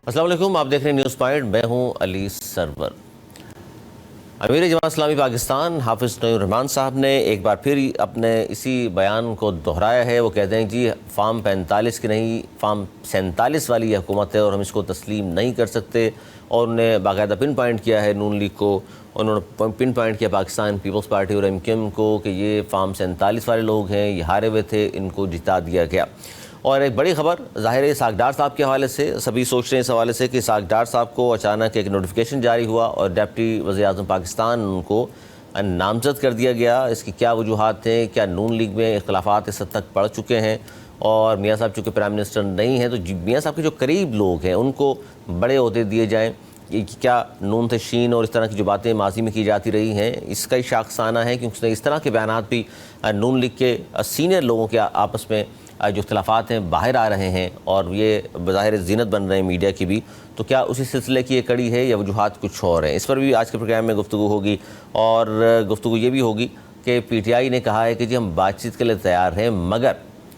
السلام علیکم، آپ دیکھ رہے ہیں نیوز پوائنٹ، میں ہوں علی سرور۔ امیر جماعت اسلامی پاکستان حافظ نعیم الرحمان صاحب نے ایک بار پھر اپنے اسی بیان کو دہرایا ہے۔ وہ کہتے ہیں جی فارم 45 کی نہیں، فارم 47 والی یہ حکومت ہے اور ہم اس کو تسلیم نہیں کر سکتے، اور انہوں نے باقاعدہ پن پوائنٹ کیا ہے نون لیگ کو، انہوں نے پن پوائنٹ کیا پاکستان پیپلز پارٹی اور ایم کیو ایم کو کہ یہ فارم 47 والے لوگ ہیں، یہ ہارے ہوئے تھے، ان کو جتا دیا گیا۔ اور ایک بڑی خبر ظاہر ہے اسحاق ڈار صاحب کے حوالے سے، سبھی سوچ رہے ہیں اس حوالے سے کہ اسحاق ڈار صاحب کو اچانک ایک نوٹیفیکیشن جاری ہوا اور ڈپٹی وزیر اعظم پاکستان ان کو نامزد کر دیا گیا۔ اس کی کیا وجوہات تھے؟ کیا نون لیگ میں اختلافات اس حد تک بڑھ چکے ہیں؟ اور میاں صاحب چونکہ پرائم منسٹر نہیں ہیں تو میاں صاحب کے جو قریب لوگ ہیں ان کو بڑے عہدے دیے جائیں، کیا نون تشین اور اس طرح کی جو باتیں ماضی میں کی جاتی رہی ہیں اس کا ہی شاخسانہ ہے؟ کیونکہ اس طرح کے بیانات بھی نون لیگ کے سینئر لوگوں کے آپس میں جو اختلافات ہیں باہر آ رہے ہیں اور یہ بظاہر زینت بن رہے ہیں میڈیا کی بھی، تو کیا اسی سلسلے کی یہ کڑی ہے یا وجوہات کچھ اور ہیں؟ اس پر بھی آج کے پروگرام میں گفتگو ہوگی، اور گفتگو یہ بھی ہوگی کہ پی ٹی آئی نے کہا ہے کہ جی ہم بات چیت کے لیے تیار ہیں، مگر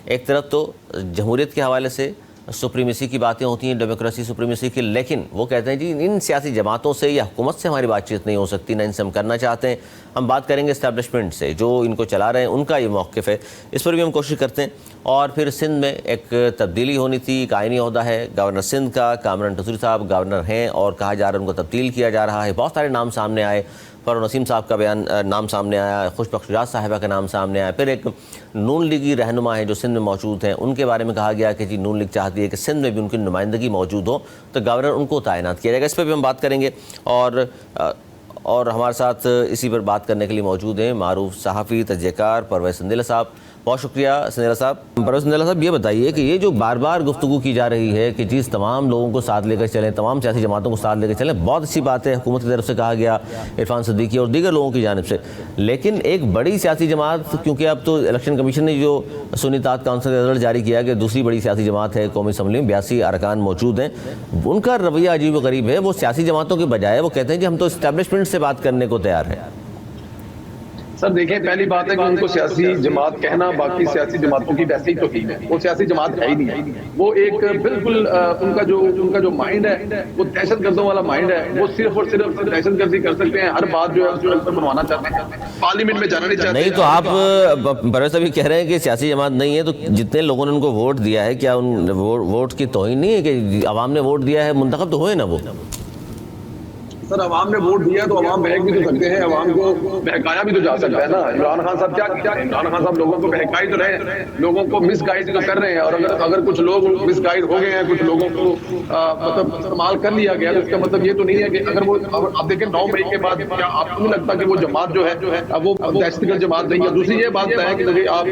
ایک طرف تو جمہوریت کے حوالے سے سپریمیسی کی باتیں ہوتی ہیں، ڈیموکریسی سپریمیسی کی، لیکن وہ کہتے ہیں جی ان سیاسی جماعتوں سے یا حکومت سے ہماری بات چیت نہیں ہو سکتی، نہ ان سے ہم کرنا چاہتے ہیں، ہم بات کریں گے اسٹیبلشمنٹ سے جو ان کو چلا رہے ہیں، ان کا یہ موقف ہے۔ اس پر بھی ہم کوشش کرتے ہیں۔ اور پھر سندھ میں ایک تبدیلی ہونی تھی، ایک آئینی عہدہ ہے گورنر سندھ کا، کامران ٹسوری صاحب گورنر ہیں اور کہا جا رہا ہے ان کو تبدیل کیا جا رہا ہے۔ بہت سارے نام سامنے آئے، فاروق نسیم صاحب کا نام سامنے آیا، خوش بخش شجاعت صاحبہ کا نام سامنے آیا، پھر ایک نون لیگی رہنما ہیں جو سندھ میں موجود ہیں، ان کے بارے میں کہا گیا کہ جی نون لیگ چاہتی ہے کہ سندھ میں بھی ان کی نمائندگی موجود ہو تو گورنر ان کو تعینات کیا جائے گا۔ اس پہ بھی ہم بات کریں گے، اور ہمارے ساتھ اسی پر بات کرنے کے لیے موجود ہیں معروف صحافی تجزیہ کار پرویز سندیلہ صاحب۔ بہت شکریہ سندیلہ صاحب۔ پرویز سندیلہ صاحب یہ بتائیے کہ یہ جو بار بار گفتگو کی جا رہی ہے کہ جی تمام لوگوں کو ساتھ لے کر چلیں، تمام سیاسی جماعتوں کو ساتھ لے کر چلیں، بہت اچھی بات ہے، حکومت کی طرف سے کہا گیا، عرفان صدیقی اور دیگر لوگوں کی جانب سے، لیکن ایک بڑی سیاسی جماعت، کیونکہ اب تو الیکشن کمیشن نے جو سنی اتحاد کونسل کا رزلٹ جاری کیا کہ دوسری بڑی سیاسی جماعت ہے قومی اسمبلی میں 82 ارکان موجود ہیں، ان کا رویہ عجیب و غریب ہے۔ وہ سیاسی جماعتوں کے بجائے وہ کہتے ہیں جی ہم تو اسٹیبلشمنٹ سے بات کرنے کو تیار ہیں۔ سر دیکھیں، پہلی بات ہے کہ ان کو سیاسی جماعت کہنا باقی سیاسی جماعتوں کی ویسے ہی توہین ہے، وہ سیاسی جماعت ہے ہی نہیں ہے، وہ ایک بالکل ان کا جو مائنڈ ہے وہ دہشت گردوں والا مائنڈ ہے، وہ صرف اور صرف دہشت گردی کر سکتے ہیں، ہر بات جو ہے اس کو بنوانا چاہتے ہیں، پارلیمنٹ میں جانا نہیں چاہتے۔ نہیں تو آپ پرویز صاحب کہہ رہے ہیں کہ سیاسی جماعت نہیں ہے، تو جتنے لوگوں نے ان کو ووٹ دیا ہے کیا ان ووٹ کی توہین نہیں ہے کہ عوام نے ووٹ دیا ہے، منتخب تو ہوئے نا وہ؟ سر عوام نے ووٹ دیا تو عوام بہک بھی تو سکتے ہیں، عوام کو بہکایا بھی تو جا سکتا ہے نا۔ عمران خان صاحب کیا کیا ہے؟ عمران خان صاحب لوگوں کو بہکائی تو رہے ہیں، لوگوں کو مس گائیڈ تو کر رہے ہیں، اور اگر کچھ لوگ مس گائیڈ ہو گئے ہیں، کچھ لوگوں کو مطلب استعمال کر لیا گیا، تو اس کا مطلب یہ تو نہیں ہے کہ اگر وہ اب دیکھیں 9 مئی کے بعد کیا آپ کو نہیں لگتا کہ وہ جماعت جو ہے وہ دہشت گرد جماعت نہیں ہے؟ دوسری یہ بات ہے کہ آپ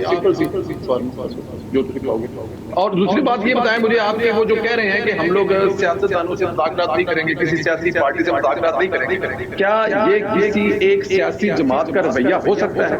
اور دوسری بات یہ بتائیں مجھے آپ کے وہ جو کہہ رہے ہیں کہ ہم لوگ سیاستدانوں سے مذاکرات نہیں کریں گے، کسی سیاسی پارٹی سے مذاکرات نہیں کریں گے، کیا یہ کسی ایک سیاسی جماعت کا رویہ ہو سکتا ہے؟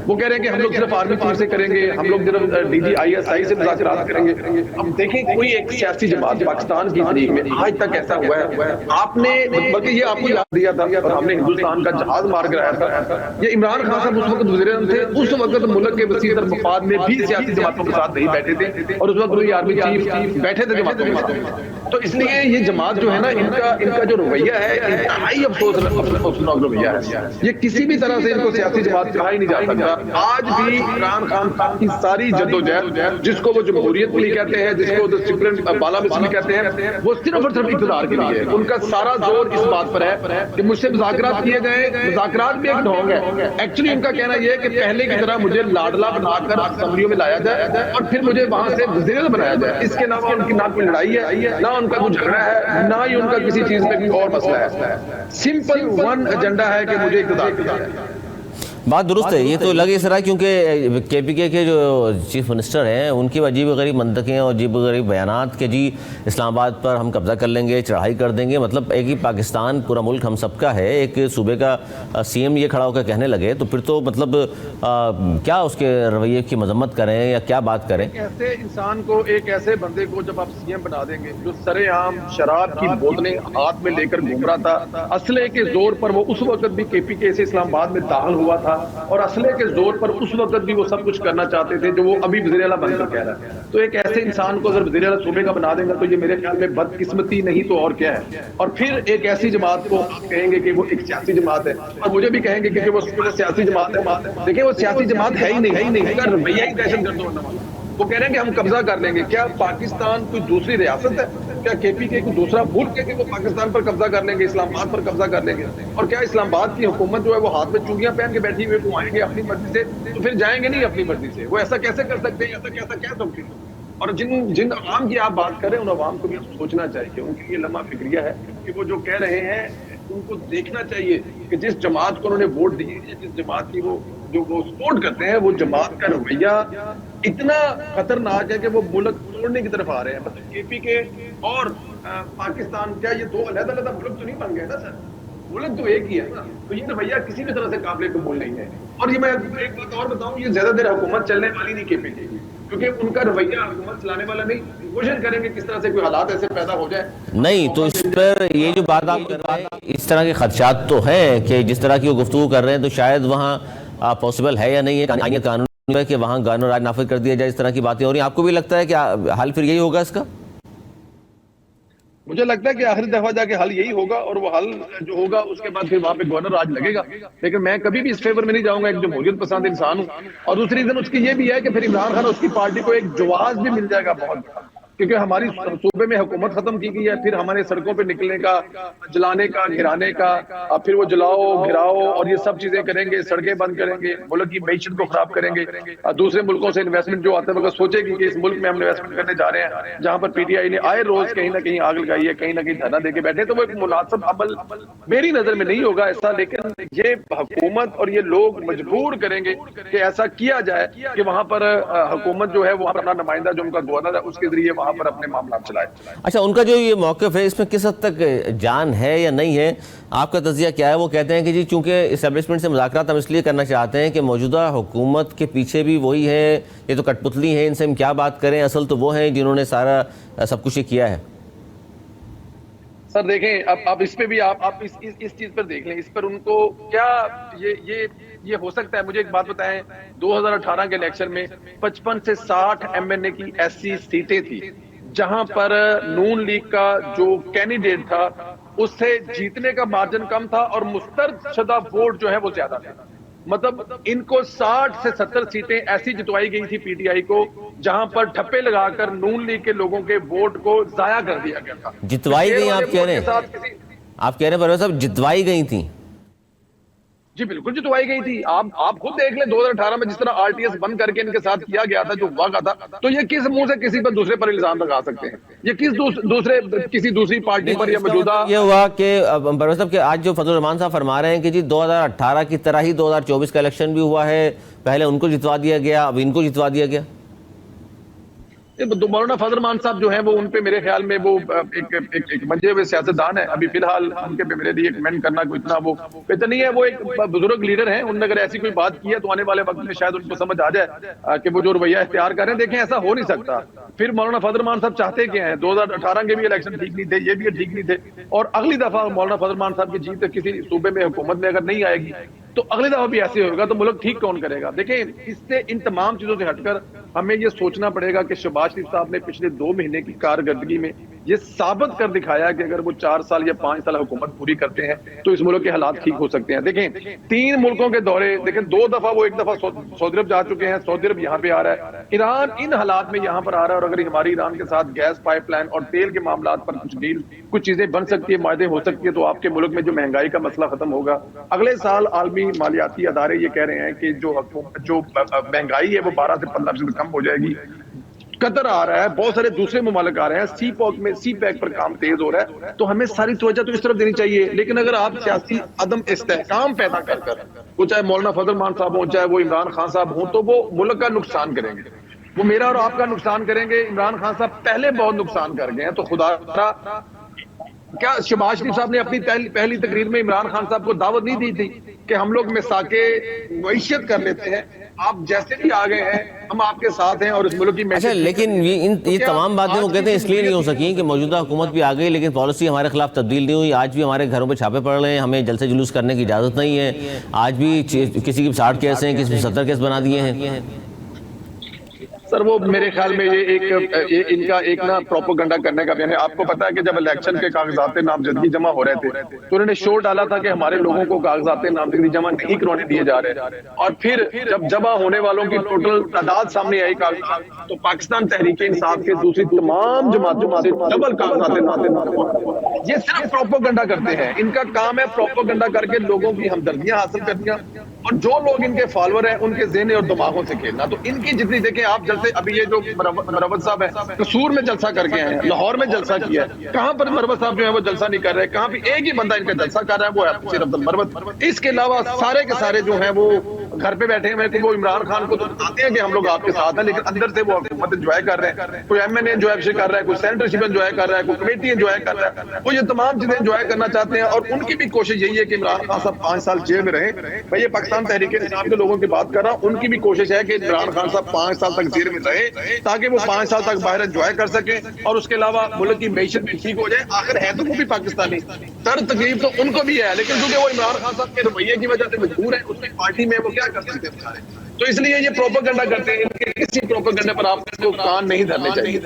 وہ کہہ رہے ہیں کہ ہم لوگ صرف آرمی چیف سے کریں گے، ہم لوگ صرف D G I S I سے مذاکرات کریں گے۔ اب دیکھیں کوئی ایک سیاسی جماعت پاکستان کی تاریخ میں آج تک ایسا ہوا ہے؟ آپ نے بلکہ یہ آپ کو یاد دیا تھا اور ہم نے ہندوستان کا جہاز مار گرایا تھا، یہ عمران خان صاحب اس وقت وزیر اعظم تھے، اس وقت ملک کے وسیع تر مفاد میں بھی سیاسی جماعتوں کے ساتھ نہیں بیٹھے تھے، اور اس وقت کوئی آرمی چیف بیٹھے تھے جماعتوں کے ساتھ۔ تو اس لیے یہ جماعت جو ہے نا، ان کا جو رویہ ہے انتہائی افسوسناک رویہ ہے، یہ کسی بھی طرح سے ان کو سیاسی جماعت کہا ہی نہیں جا سکتا۔ آج بھی عمران خان صاحب کی ساری جدوجہد، جس کو وہ جمہوریت کے لیے کہتے ہیں، جس کو بالا مسلی کہتے ہیں، وہ صرف اور صرف اقتدار کے لیے ہے۔ ان کا سارا زور اس بات پر ہے کہ مجھ سے مذاکرات کیے جائیں، مذاکرات بھی ایک ڈھونگ ہے۔ ایکچولی ان کا کہنا یہ ہے کہ پہلے کی طرح مجھے لاڈلا بنا کر اسمبلیوں میں لایا جائے اور پھر مجھے وہاں سے وزیر اعظم بنایا جائے، اس کے علاوہ ان کی نہ کوئی لڑائی ہے، نہ ان کا کوئی جھگڑا ہے، نہ ہی ان کا کسی چیز میں کوئی اور مسئلہ ہے۔ سمپل ون ایجنڈا ہے کہ مجھے اقتدار دیا جائے۔ بات درست ہے، یہ تو لگ اس طرح کیونکہ کے پی کے جو چیف منسٹر ہیں ان کی عجیب و غریب منطقیں اور عجیب و غریب بیانات کہ جی اسلام آباد پر ہم قبضہ کر لیں گے، چڑھائی کر دیں گے، مطلب ایک ہی پاکستان پورا ملک ہم سب کا ہے، ایک صوبے کا سی ایم یہ کھڑا ہو کر کہنے لگے تو پھر تو مطلب کیا اس کے رویے کی مذمت کریں یا کیا بات کریں؟ ایسے انسان کو، ایک ایسے بندے کو جب آپ سی ایم بنا دیں گے جو سرے عام شراب کی بوتلیں ہاتھ میں لے کر گھوم رہا تھا، اسلحے کے زور پر وہ اس وقت بھی کے پی کے سے اسلام آباد میں داخل ہوا تھا، اور اسلحے کے زور پر اس وقت بھی وہ سب کچھ کرنا چاہتے تھے جو وہ ابھی وزیر اعلیٰ بن کر کہہ رہا ہے. تو ایک ایسے انسان کو اگر وزیر اعلیٰ صوبے کا بنا دیں گا تو یہ میرے خیال میں بدقسمتی نہیں تو اور کیا ہے. اور پھر ایک ایسی جماعت کو آپ کہیں گے کہ وہ ایک سیاسی جماعت ہے, اور مجھے بھی کہیں گے کہ وہ سیاسی جماعت ہے. دیکھیں وہ سیاسی جماعت ہے ہی نہیں, اس کا رویہ ہی دہشت گرد ہونے والا. وہ کہہ رہے ہیں کہ ہم قبضہ کر لیں گے. کیا پاکستان کوئی دوسری ریاست ہے؟ کیا کے پی کے کوئی دوسرا ملک ہے کہ وہ پاکستان پر قبضہ کر لیں گے, اسلام آباد پر قبضہ کر لیں گے؟ اور کیا اسلام آباد کی حکومت جو ہے وہ ہاتھ میں چونگیاں پہن کے بیٹھی ہوئی وہ آئیں گے اپنی مرضی سے؟ تو پھر جائیں گے نہیں اپنی مرضی سے. وہ ایسا کیسے کر سکتے ہیں, ایسا کیسا کہہ سکتے ہیں؟ اور جن عوام کی آپ بات کریں ان عوام کو بھی سوچنا چاہیے. ان کی یہ لمحہ فکریہ ہے کہ وہ جو کہہ رہے ہیں ان کو دیکھنا چاہیے کہ جس جماعت کو انہوں نے ووٹ دیے, جس جماعت کی وہ سپورٹ کرتے ہیں, وہ جماعت کا رویہ اتنا خطرناک ہے کہ وہ ملک توڑنے کی طرف آ رہے ہیں. مطلب کے پی کے اور پاکستان, کیا یہ دو علیحدہ علیحدہ ملک تو نہیں بن گئے نا سر؟ ملک تو ایک ہی ہے نا. تو یہ رویہ کسی بھی طرح سے قابل قبول نہیں ہے. اور یہ میں ایک بات اور بتاؤں, یہ زیادہ دیر حکومت چلنے والی نہیں کے پی کے کی, کیونکہ ان کا رویہ حکومت چلانے والا نہیں. کوشش کریں گے کس طرح سے کوئی حالات ایسے پیدا ہو جائے. نہیں تو اس پر یہ جو بات آپ کر رہے ہیں, اس طرح کے خدشات تو ہیں کہ جس طرح کی وہ گفتگو کر رہے ہیں تو شاید وہاں پاسبل ہے یا نہیں ہے قانون ہے کہ وہاں قانون راج نافذ کر دیا جائے. اس طرح کی باتیں ہو رہی ہیں. آپ کو بھی لگتا ہے کہ حل پھر یہی ہوگا اس کا؟ مجھے لگتا ہے کہ آخری دفعہ جا کے حل یہی ہوگا, اور وہ حل جو ہوگا اس کے بعد پھر وہاں پہ گورنر راج لگے گا. لیکن میں کبھی بھی اس فیور میں نہیں جاؤں گا, ایک جمہوریت پسند انسان ہوں. اور دوسری ریزن اس کی یہ بھی ہے کہ پھر عمران خان اور اس کی پارٹی کو ایک جواز بھی مل جائے گا بہت بڑا, کیونکہ ہماری صوبے میں حکومت ختم کی گئی ہے. پھر ہمارے سڑکوں پہ نکلنے کا, جلانے کا, گھرانے کا, پھر وہ جلاؤ گھراؤ اور یہ سب چیزیں کریں گے, سڑکیں بند کریں گے, ملک کی معیشت کو خراب کریں گے. دوسرے ملکوں سے انویسٹمنٹ جو آتے وقت سوچے گی کہ اس ملک میں ہم انویسٹمنٹ کرنے جا رہے ہیں, جہاں پر پی ٹی آئی نے آئے روز کہیں نہ کہیں آگ لگائی ہے, کہیں نہ کہیں دھرنا دے کے بیٹھے. تو وہ ایک مناسب عمل میری نظر میں نہیں ہوگا ایسا. لیکن یہ حکومت اور یہ لوگ مجبور کریں گے کہ ایسا کیا جائے کہ وہاں پر حکومت جو ہے وہ اپنا نمائندہ جو ان کا گورنر ہے اس کے ذریعے وہاں پر اپنے معاملات چلائے. اچھا, ان کا جو یہ موقف ہے اس میں کس حد تک جان ہے یا نہیں ہے, آپ کا تجزیہ کیا ہے؟ وہ کہتے ہیں کہ جی چونکہ اسٹیبلشمنٹ سے مذاکرات ہم اس لیے کرنا چاہتے ہیں کہ موجودہ حکومت کے پیچھے بھی وہی ہے, یہ تو کٹ پتلی ہے, ان سے ہم کیا بات کریں, اصل تو وہ ہیں جنہوں نے سارا سب کچھ کیا ہے. سر دیکھیں, اب اس پہ بھی آپ اس چیز پر دیکھ لیں, اس پر ان کو کیا یہ ہو سکتا ہے. مجھے ایک بات بتائیں, 2018 کے الیکشن میں 55 سے 60 ایم این اے کی ایسی سیٹیں تھی جہاں پر نون لیگ کا جو کینڈیڈیٹ تھا اس سے جیتنے کا مارجن کم تھا اور مسترد شدہ ووٹ جو ہے وہ زیادہ تھے. مطلب ان کو 60 سے 70 سیٹیں ایسی جتوائی گئی تھی پی ٹی آئی کو جہاں پر ٹھپے لگا کر نون لیگ کے لوگوں کے ووٹ کو ضائع کر دیا گیا تھا. جتوائی گئی آپ کہہ رہے ہیں؟ آپ کہہ رہے ہیں پرویز صاحب جتوائی گئی تھیں؟ جی بالکل جتوائی گئی تھی. آپ خود دیکھ لیں 2018 میں جس طرح آر ٹی ایس بند کر کے ان کے ساتھ کیا گیا تھا, جو ہوا تھا, تو یہ کس منہ سے کسی پر دوسرے پر الزام لگا سکتے ہیں؟ یہ کسی دوسری پارٹی پر یا موجودہ یہ ہوا کہ پرویز صاحب کہ آج جو فضل الرحمان صاحب فرما رہے ہیں کہ جی 2018 کی طرح ہی 2024 کا الیکشن بھی ہوا ہے, پہلے ان کو جتوا دیا گیا, اب ان کو جتوا دیا گیا. مولانا فضل الرحمان صاحب جو ہیں وہ ان پہ میرے خیال میں وہ ایک منجے ہوئے سیاستدان ہیں. ابھی فی الحال ان کے میرے لیے کمنٹ کرنا کوئی اتنا وہ بہتر نہیں ہے. وہ ایک بزرگ لیڈر ہیں, انہوں نے اگر ایسی کوئی بات کی ہے تو آنے والے وقت میں شاید ان کو سمجھ آ جائے کہ وہ جو رویہ اختیار کر رہے ہیں. دیکھیں ایسا ہو نہیں سکتا. پھر مولانا فضل الرحمان صاحب چاہتے کیا ہیں؟ 2018 کے بھی الیکشن ٹھیک نہیں تھے, یہ بھی ٹھیک نہیں تھے, اور اگلی دفعہ مولانا فضل الرحمان صاحب کی جیت کسی صوبے میں حکومت میں اگر نہیں آئے گی تو اگلی دفعہ بھی ایسے ہوگا تو ملک ٹھیک کون کرے گا؟ دیکھیں اس سے ان تمام چیزوں سے ہٹ کر ہمیں یہ سوچنا پڑے گا کہ شہباز شریف صاحب نے پچھلے 2 مہینے کی کارکردگی میں یہ ثابت کر دکھایا کہ اگر وہ 4 سال یا 5 سال حکومت پوری کرتے ہیں تو اس ملک کے حالات ٹھیک ہو سکتے ہیں. دیکھیں 3 ملکوں کے دورے, دیکھیں 2 دفعہ وہ, ایک دفعہ سعودی عرب جا چکے ہیں, سعودی عرب یہاں پہ آ رہا ہے, ایران ان حالات میں یہاں پر آ رہا ہے, اور اگر ہماری ایران کے ساتھ گیس پائپ لائن اور تیل کے معاملات پر کچھ چیزیں بن سکتی ہے, معاہدے ہو سکتی ہے, تو آپ کے ملک میں جو مہنگائی کا مسئلہ ختم ہوگا. اگلے سال عالمی مالیاتی ادارے یہ کہہ رہے ہیں کہ جو مہنگائی ہے وہ 12 سے 15% کم ہو جائے گی. قطر آ رہا ہے, بہت سارے دوسرے ممالک آ رہے ہیں, سی پیک پر کام تیز ہو رہا ہے, تو ہمیں ساری توجہ تو اس طرف دینی چاہیے. لیکن اگر آپ سیاسی عدم استحکام پیدا کر وہ چاہے مولانا فضل الرحمان صاحب ہوں, چاہے وہ عمران خان صاحب ہوں, تو وہ ملک کا نقصان کریں گے, وہ میرا اور آپ کا نقصان کریں گے. عمران خان صاحب پہلے بہت نقصان کر گئے ہیں, تو خدا کیا شہباز شریف صاحب نے اپنی پہلی تقریر میں عمران خان صاحب کو دعوت نہیں دی تھی کہ ہم لوگ میثاق معیشت کر لیتے ہیں, آپ جیسے بھی آ گئے ہیں ہم آپ کے ساتھ ہیں اور اس ملک کی اچھا لیکن یہ تمام باتیں وہ کہتے ہیں اس لیے نہیں ہو سکیں کہ موجودہ حکومت بھی آ گئی لیکن پالیسی ہمارے خلاف تبدیل نہیں ہوئی. آج بھی ہمارے گھروں پہ چھاپے پڑ رہے ہیں, ہمیں جلسے جلوس کرنے کی اجازت نہیں ہے. آج بھی کسی کی 60 کیس ہیں, کسی 70 کیس بنا دیے ہیں. سر وہ میرے خیال میں یہ ان کا ایک نا پروپیگنڈا کرنے کا بیان ہے. آپ کو پتا ہے کہ جب الیکشن کے کاغذات نامزدگی جمع ہو رہے تھے تو انہوں نے شور ڈالا تھا کہ ہمارے لوگوں کو کاغذات نامزدگی جمع نہیں کروانے دیے جا رہے, اور پھر جب جمع ہونے والوں کی ٹوٹل تعداد سامنے آئی کاغذات تو پاکستان تحریک انصاف کے دوسری تمام جماعتوں سے ڈبل کاغذات نامزدگی. یہ صرف پروپیگنڈا کرتے ہیں, ان کا کام ہے پروپیگنڈا کر کے لوگوں کی ہمدردیاں حاصل کرنی اور جو لوگ ان کے فالوور ہیں ان کے ذہن اور دماغوں سے کھیلنا. تو ان کی جتنی دیکھیں آپ جلسے ابھی یہ جو مروت صاحب ہیں قصور میں جلسہ کر کے ہیں, لاہور میں جلسہ کیا ہے, کہاں پر مروت صاحب جو ہے وہ جلسہ نہیں کر رہے, کہاں بھی ایک ہی بندہ ان کا جلسہ کر رہا ہے وہ ہے صرف مروت. اس کے علاوہ سارے کے سارے جو ہیں وہ گھر پہ بیٹھے ہیں. کہ وہ عمران خان کو تو بتاتے ہیں کہ ہم لوگ آپ کے ساتھ ہیں لیکن اندر سے وہ حکومت انجوائے کر رہے ہیں. کوئی ایم این اے انجوائے کر رہا ہے, کوئی سینیٹرشپ انجوائے کر رہا ہے, کوئی کمیٹی انجوائے کر رہا ہے. وہ یہ تمام چیزیں انجوائے کرنا چاہتے ہیں اور ان کی بھی کوشش یہی ہے کہ عمران خان صاحب 5 سال جیل میں رہیں. میں یہ پاکستان تحریک انصاف کے لوگوں کی بات کر رہا ہوں, ان کی بھی کوشش ہے کہ عمران خان صاحب 5 سال تک جیل میں رہے تاکہ وہ 5 سال تک باہر انجوائے کر سکیں اور اس کے علاوہ ملک کی معیشت بھی ٹھیک ہو جائے. آخر ہے تو وہ بھی پاکستانی, تکلیف تو ان کو بھی ہے لیکن کیونکہ وہ عمران خان صاحب کے رویے کی وجہ سے مجبور ہے, اس کی پارٹی میں وہ کیا کر سکتے ہیں. تو اس لیے یہ پروپیگنڈا کرتے ہیں, ان کے کسی پروپیگنڈے پر آپ کو کان نہیں دھرنے چاہیے.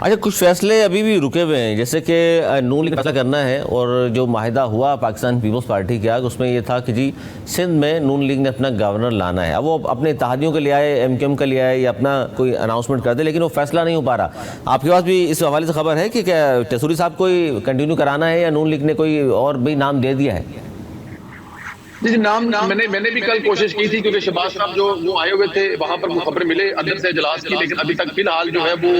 اچھا کچھ فیصلے ابھی بھی رکے ہوئے ہیں, جیسے کہ نون لیگ فیصلہ کرنا ہے اور جو معاہدہ ہوا پاکستان پیپلز پارٹی کا اس میں یہ تھا کہ جی سندھ میں نون لیگ نے اپنا گورنر لانا ہے. اب وہ اپنے اتحادیوں کے لیے آئے, ایم کیو ایم کے لیے آئے یا اپنا کوئی اناؤنسمنٹ کر دے لیکن وہ فیصلہ نہیں ہو پا رہا. آپ کے پاس بھی اس حوالے سے خبر ہے کہ کیا ٹیسوری صاحب کو کنٹینیو کرانا ہے یا نون لیگ نے کوئی اور بھی نام دے دیا ہے؟ جی نام میں نے بھی کل کوشش کی تھی کیونکہ شہباز صاحب جو آئے ہوئے تھے وہاں پر خبر ملے اندر سے اجلاس کی, لیکن ابھی تک فی الحال جو ہے وہ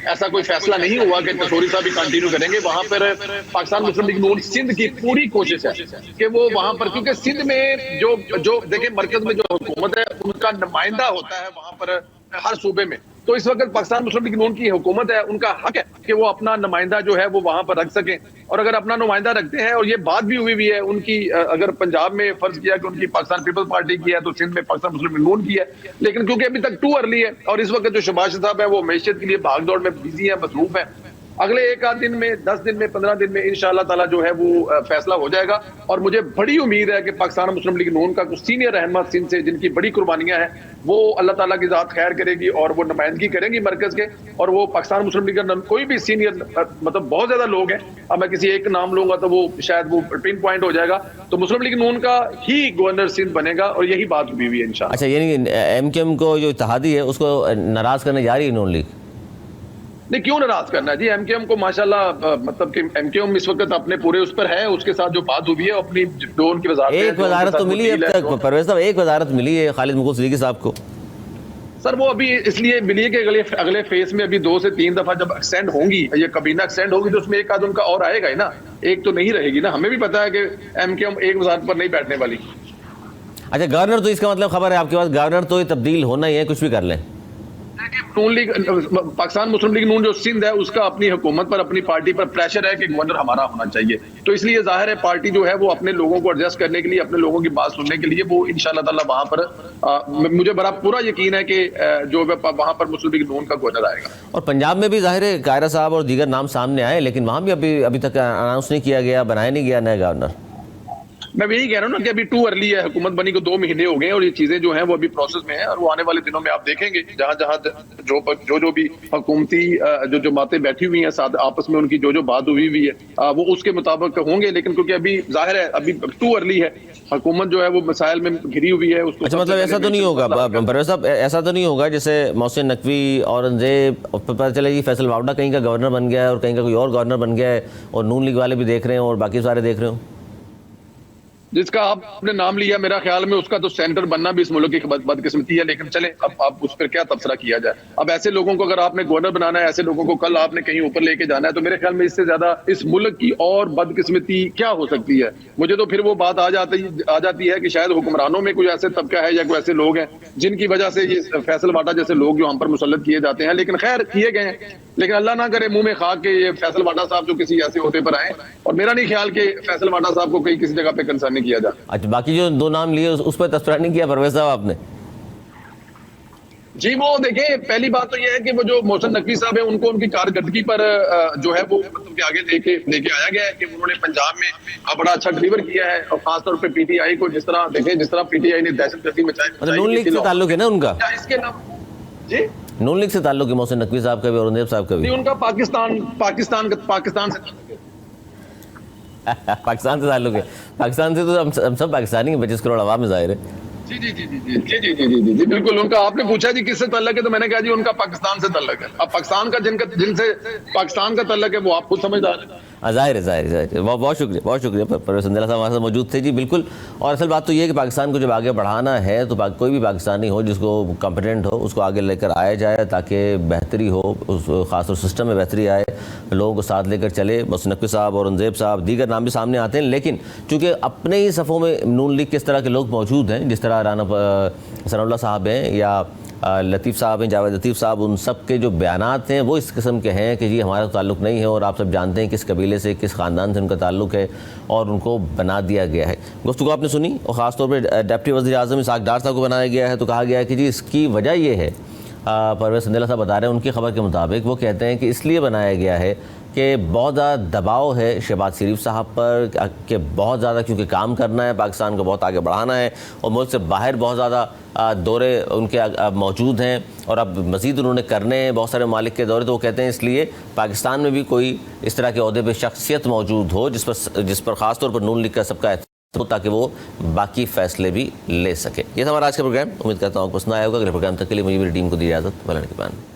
ایسا کوئی فیصلہ نہیں ہوا کہ ٹیسوری صاحب بھی کنٹینیو کریں گے. وہاں پر پاکستان مسلم لیگ نون سندھ کی پوری کوشش ہے کہ وہ وہاں پر, کیونکہ سندھ میں جو دیکھیں مرکز میں جو حکومت ہے ان کا نمائندہ ہوتا ہے وہاں پر ہر صوبے میں, تو اس وقت پاکستان مسلم لیگ نون کی حکومت ہے, ان کا حق ہے کہ وہ اپنا نمائندہ جو ہے وہ وہاں پر رکھ سکیں. اور اگر اپنا نمائندہ رکھتے ہیں اور یہ بات بھی ہوئی ہے ان کی, اگر پنجاب میں فرض کیا کہ ان کی پاکستان پیپلز پارٹی کی ہے تو سندھ میں پاکستان مسلم لیگ نون کی ہے, لیکن کیونکہ ابھی تک ٹو ارلی ہے اور اس وقت جو شہباز صاحب ہے وہ معیشت کے لیے بھاگ دوڑ میں بزی ہیں, مصروف ہیں. اگلے 1 آدھ دن میں 10 دن میں 15 دن میں انشاءاللہ تعالیٰ جو ہے وہ فیصلہ ہو جائے گا. اور مجھے بڑی امید ہے کہ پاکستان مسلم لیگ نون کا کچھ سینئر رہنما سندھ سے جن کی بڑی قربانیاں ہیں وہ اللہ تعالیٰ کی ذات خیر کرے گی اور وہ نمائندگی کریں گی مرکز کے, اور وہ پاکستان مسلم لیگ کا کوئی بھی سینئر, مطلب بہت زیادہ لوگ ہیں, اب میں کسی ایک نام لوں گا تو وہ شاید وہ پن پوائنٹ ہو جائے گا, تو مسلم لیگ نون کا ہی گورنر سندھ بنے گا اور یہی بات ہوئی ہے انشاءاللہ. اچھا یعنی ایم کیو ایم کو جو اتحادی ہے اس کو ناراض کرنے جا رہی ہے نون لیگ؟ نہیں کیوں ناراض کرنا ہے جی, ایم کیو ایم کو ماشاءاللہ مطلب کہ ایم کیو ایم اس وقت اپنے پورے اس پر ہے, اس کے ساتھ جو بات ہوئی ہے اپنی جو ان کی وزارت ایک وزارت تو ملی ہے اب تک پرویز صاحب, ایک وزارت ملی ہے خالد مغول صدیقی صاحب کو. سر وہ ابھی اس لیے ملی ہے کہ اگلے فیز میں ابھی 2 سے 3 دفعہ جب ایکسٹینڈ ہوں گی, یہ کابینہ ایکسٹینڈ ہوگی تو اس میں ایک آدھ ان کا اور آئے گا ہی نا, ایک تو نہیں رہے گی نا. ہمیں بھی پتا ہے کہ ایم کیو ایم ایک وزارت پر نہیں بیٹھنے والی. اچھا گورنر تو اس کا مطلب خبر ہے آپ کے پاس, گورنر تو یہ تبدیل ہونا ہی ہے کچھ بھی کر لیں. نون لیگ پاکستان مسلم لیگ نون جو سندھ ہے اس کا اپنی حکومت پر اپنی پارٹی پر پریشر ہے کہ گورنر ہمارا ہونا چاہیے, تو اس لیے ظاہر ہے پارٹی جو ہے وہ اپنے لوگوں کو ایڈجسٹ کرنے کے لیے, اپنے لوگوں کی بات سننے کے لیے وہ انشاءاللہ تعالی وہاں پر مجھے بڑا پورا یقین ہے کہ جو وہاں پر مسلم لیگ نون کا گورنر آئے گا. اور پنجاب میں بھی ظاہر ہے قائرہ صاحب اور دیگر نام سامنے آئے لیکن وہاں بھی ابھی تک اناؤنس نہیں کیا گیا, بنایا نہیں گیا نیا گورنر. میں یہی کہہ رہا ہوں نا کہ ابھی ٹو ارلی ہے, حکومت بنی کو 2 مہینے ہو گئے ہیں اور یہ چیزیں جو ہیں وہ ابھی پروسیس میں ہیں اور وہ آنے والے دنوں میں آپ دیکھیں گے جہاں جہاں جو بھی حکومتی جو باتیں بیٹھی ہوئی ہیں ساتھ آپس میں ان کی جو بات ہوئی ہے وہ اس کے مطابق ہوں گے, لیکن کیونکہ ابھی ظاہر ہے ابھی ٹو ارلی ہے, حکومت جو ہے وہ مسائل میں گھری ہوئی ہے. اس کو اچھا مطلب ایسا تو نہیں ہوگا پرویز صاحب, ایسا تو نہیں ہوگا جیسے محسن نقوی, اورنگزیب, پتہ چلے جی فیصل واوڈا کہیں کا گورنر بن گیا ہے اور کہیں کا کوئی اور گورنر بن گیا ہے اور نون لیگ والے بھی دیکھ رہے ہیں اور باقی سارے دیکھ رہے ہوں؟ جس کا آپ نے نام لیا میرا خیال میں اس کا تو سینٹر بننا بھی اس ملک کی بدقسمتی ہے, لیکن چلیں اب آپ اس پر کیا تبصرہ کیا جائے. اب ایسے لوگوں کو اگر آپ نے گورنر بنانا ہے, ایسے لوگوں کو کل آپ نے کہیں اوپر لے کے جانا ہے, تو میرے خیال میں اس سے زیادہ اس ملک کی اور بدقسمتی کیا ہو سکتی ہے. مجھے تو پھر وہ بات آ جاتی ہے کہ شاید حکمرانوں میں کوئی ایسے طبقہ ہے یا کوئی ایسے لوگ ہیں جن کی وجہ سے یہ فیصل واٹا جیسے لوگ جو ہم پر مسلط کیے جاتے ہیں, لیکن خیر کیے گئے ہیں, لیکن اللہ نہ کرے منہ میں خاک کہ یہ فیصل واٹا صاحب جو کسی ایسے عہدے پر آئے, اور میرا نہیں خیال کہ فیصل واٹا صاحب کو کہیں کسی جگہ پہ کنسرن نہیں کیا جائے. اچھا باقی جو 2 نام لیے اس پر تذکرہ نہیں کیا پرویز صاحب آپ نے؟ جی وہ دیکھیں، پہلی بات تو یہ ہے کہ وہ جو محسن نقوی صاحب ہیں ان کو ان کی کارکردگی پر جو ہے وہ مطلب کہ آگے لے کے آیا گیا ہے کہ انہوں نے پنجاب میں بڑا اچھا ڈلیور کیا ہے، اور خاص طور پہ پی ٹی آئی کو جس طرح دیکھیں، جس طرح پی ٹی آئی نے دہشت گردی مچائی نون لیگ سے تعلق ہے نا ان کا؟ اس کے علاوہ جی نون لیگ سے تعلق ہے محسن نقوی صاحب کا بھی اور اورنگزیب صاحب کا بھی؟ ان کا پاکستان سے پاکستان سے تعلق ہے؟ پاکستان سے تو ہم سب پاکستانی ہیں، 25 کروڑ عوام میں ظاہر ہے۔ جی جی جی جی جی جی جی جی جی جی بالکل. ان کا آپ نے پوچھا جی کس سے تعلق ہے، تو میں نے کہا جی ان کا پاکستان سے تعلق ہے. اب پاکستان کا جن سے پاکستان کا تعلق ہے وہ آپ خود سمجھدار ہیں. ظاہر ہے. بہت شکریہ پروفیسر سندیلہ صاحب ہمارے ساتھ موجود تھے جی. بالکل، اور اصل بات تو یہ ہے کہ پاکستان کو جب آگے بڑھانا ہے تو کوئی بھی پاکستانی ہو جس کو کمپیٹنٹ ہو اس کو آگے لے کر آیا جائے تاکہ بہتری ہو، اس خاص طور سسٹم میں بہتری آئے، لوگوں کو ساتھ لے کر چلے. محسن نقوی صاحب اور اورنگزیب صاحب، دیگر نام بھی سامنے آتے ہیں، لیکن چونکہ اپنے ہی صفوں میں نون لیگ کے اس طرح کے لوگ موجود ہیں، جس طرح رانا ثناء اللہ صاحب ہیں یا لطیف صاحب ہیں، جاوید لطیف صاحب، ان سب کے جو بیانات ہیں وہ اس قسم کے ہیں کہ جی ہمارا تعلق نہیں ہے، اور آپ سب جانتے ہیں کس قبیلے سے، کس خاندان سے ان کا تعلق ہے اور ان کو بنا دیا گیا ہے. گفتگو آپ نے سنی، اور خاص طور پہ ڈپٹی وزیر اعظم اسحاق ڈار صاحب کو بنایا گیا ہے، تو کہا گیا ہے کہ جی اس کی وجہ یہ ہے، پرویز سندیلہ صاحب بتا رہے ہیں ان کی خبر کے مطابق، وہ کہتے ہیں کہ اس لیے بنایا گیا ہے کہ بہت زیادہ دباؤ ہے شہباز شریف صاحب پر، کہ بہت زیادہ کیونکہ کام کرنا ہے، پاکستان کو بہت آگے بڑھانا ہے، اور ملک سے باہر بہت زیادہ دورے ان کے موجود ہیں، اور اب مزید انہوں نے کرنے ہیں بہت سارے ممالک کے دورے. تو وہ کہتے ہیں اس لیے پاکستان میں بھی کوئی اس طرح کے عہدے پہ شخصیت موجود ہو جس پر خاص طور پر نون لیگ کا سب کا احترام ہو، تاکہ وہ باقی فیصلے بھی لے سکے. یہ تھا ہمارا آج کا پروگرام. امید کرتا ہوں آپ کو پسند آیا ہوگا. اگلے پروگرام تک کے لیے مجھے میری ٹیم کو دی اجازت. مولانا کے پان.